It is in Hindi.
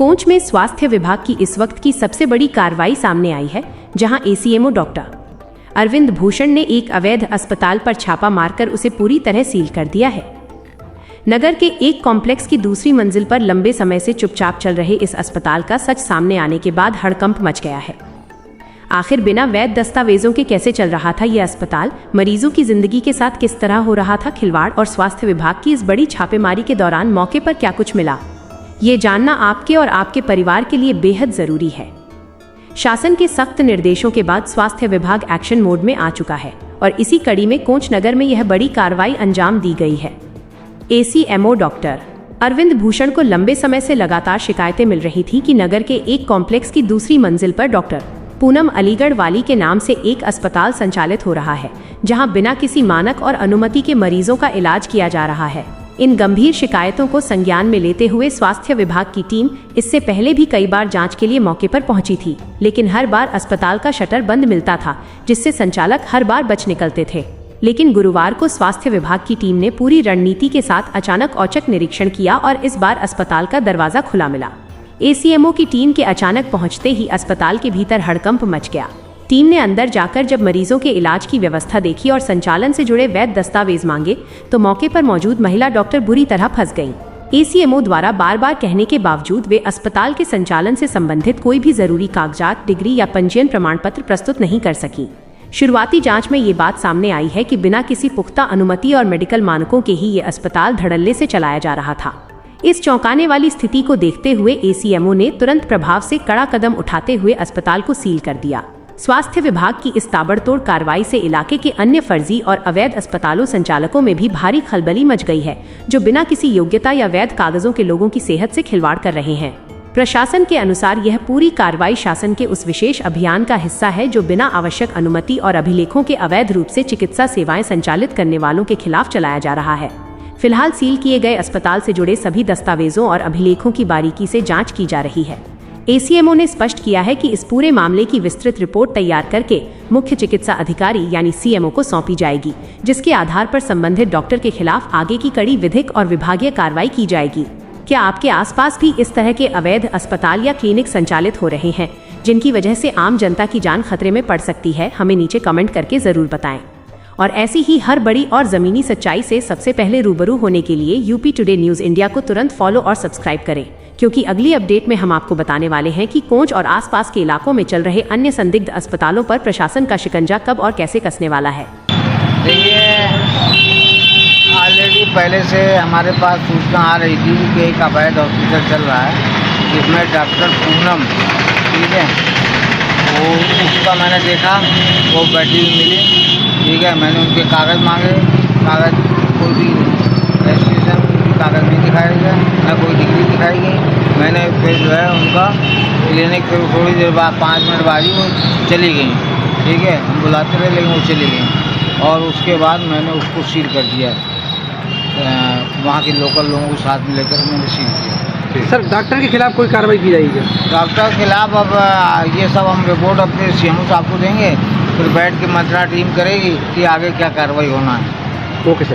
कोंच में स्वास्थ्य विभाग की इस वक्त की सबसे बड़ी कार्रवाई सामने आई है, जहां एसीएमओ डॉक्टर अरविंद भूषण ने एक अवैध अस्पताल पर छापा मारकर उसे पूरी तरह सील कर दिया है। नगर के एक कॉम्प्लेक्स की दूसरी मंजिल पर लंबे समय से चुपचाप चल रहे इस अस्पताल का सच सामने आने के बाद हड़कंप मच गया है। आखिर बिना वैध दस्तावेजों के कैसे चल रहा था ये अस्पताल, मरीजों की जिंदगी के साथ किस तरह हो रहा था खिलवाड़, और स्वास्थ्य विभाग की इस बड़ी छापेमारी के दौरान मौके पर क्या कुछ मिला, ये जानना आपके और आपके परिवार के लिए बेहद जरूरी है। शासन के सख्त निर्देशों के बाद स्वास्थ्य विभाग एक्शन मोड में आ चुका है और इसी कड़ी में कोंच नगर में यह बड़ी कार्रवाई अंजाम दी गई है। एसीएमओ डॉक्टर अरविंद भूषण को लंबे समय से लगातार शिकायतें मिल रही थी कि नगर के एक कॉम्प्लेक्स की दूसरी मंजिल पर डॉक्टर पूनम अलीगढ़ वाली के नाम से एक अस्पताल संचालित हो रहा है, जहां बिना किसी मानक और अनुमति के मरीजों का इलाज किया जा रहा है। इन गंभीर शिकायतों को संज्ञान में लेते हुए स्वास्थ्य विभाग की टीम इससे पहले भी कई बार जांच के लिए मौके पर पहुंची थी, लेकिन हर बार अस्पताल का शटर बंद मिलता था, जिससे संचालक हर बार बच निकलते थे। लेकिन गुरुवार को स्वास्थ्य विभाग की टीम ने पूरी रणनीति के साथ अचानक औचक निरीक्षण किया और इस बार अस्पताल का दरवाजा खुला मिला। एसीएमओ की टीम के अचानक पहुंचते ही अस्पताल के भीतर हड़कंप मच गया। टीम ने अंदर जाकर जब मरीजों के इलाज की व्यवस्था देखी और संचालन से जुड़े वैध दस्तावेज मांगे, तो मौके पर मौजूद महिला डॉक्टर बुरी तरह फंस गईं। एसीएमओ द्वारा बार बार कहने के बावजूद वे अस्पताल के संचालन से संबंधित कोई भी जरूरी कागजात, डिग्री या पंजीयन प्रमाण पत्र प्रस्तुत नहीं कर सकी। शुरुआती जांच में ये बात सामने आई है कि बिना किसी पुख्ता अनुमति और मेडिकल मानकों के ही ये अस्पताल धड़ल्ले से चलाया जा रहा था। इस चौंकाने वाली स्थिति को देखते हुए एसीएमओ ने तुरंत प्रभाव से कड़ा कदम उठाते हुए अस्पताल को सील कर दिया। स्वास्थ्य विभाग की इस ताबड़तोड़ कार्रवाई से इलाके के अन्य फर्जी और अवैध अस्पतालों संचालकों में भी भारी खलबली मच गई है, जो बिना किसी योग्यता या वैध कागजों के लोगों की सेहत से खिलवाड़ कर रहे हैं। प्रशासन के अनुसार यह पूरी कार्रवाई शासन के उस विशेष अभियान का हिस्सा है जो बिना आवश्यक अनुमति और अभिलेखों के अवैध रूप से चिकित्सा सेवाएं संचालित करने वालों के खिलाफ चलाया जा रहा है। फिलहाल सील किए गए अस्पताल से जुड़े सभी दस्तावेजों और अभिलेखों की बारीकी से जांच की जा रही है। एसीएमओ ने स्पष्ट किया है कि इस पूरे मामले की विस्तृत रिपोर्ट तैयार करके मुख्य चिकित्सा अधिकारी यानी सीएमओ को सौंपी जाएगी, जिसके आधार पर संबंधित डॉक्टर के खिलाफ आगे की कड़ी विधिक और विभागीय कार्रवाई की जाएगी। क्या आपके आसपास भी इस तरह के अवैध अस्पताल या क्लिनिक संचालित हो रहे हैं, जिनकी वजह से आम जनता की जान खतरे में पड़ सकती है? हमें नीचे कमेंट करके जरूर बताएं। और ऐसी ही हर बड़ी और जमीनी सच्चाई से सबसे पहले रूबरू होने के लिए यूपी टुडे न्यूज़ इंडिया को तुरंत फॉलो और सब्सक्राइब करें, क्योंकि अगली अपडेट में हम आपको बताने वाले हैं कि कोंच और आसपास के इलाकों में चल रहे अन्य संदिग्ध अस्पतालों पर प्रशासन का शिकंजा कब और कैसे कसने वाला है। देखिए, ऑलरेडी पहले से हमारे पास सूचना आ रही थी कि एक अवैध हॉस्पिटल चल रहा है, जिसमें डॉक्टर पूनम, ठीक है, वो उसका मैंने देखा, वो बैठी हुई मिली, ठीक है। मैंने उनके कागज़ मांगे, कागज़ कोई भी रजिस्ट्रेशन कागज़ नहीं दिखाया गया, न कोई डिग्री दिखाई गई। मैंने फिर जो है उनका क्लिनिक फिर थोड़ी देर बाद 5 मिनट बाद ही वो चली गई, ठीक है। हम बुलाते रहे लेकिन वो चली गई, और उसके बाद मैंने उसको सील कर दिया। वहाँ के लोकल लोगों को साथ में लेकर मैंने सील किया। सर, डॉक्टर के खिलाफ कोई कार्रवाई की जाएगी? डॉक्टर के खिलाफ अब ये सब हम रिपोर्ट अपने सीएमओ साहब को देंगे, फिर बैठ के मंत्रणा टीम करेगी कि आगे क्या कार्रवाई होना है। Okay sir.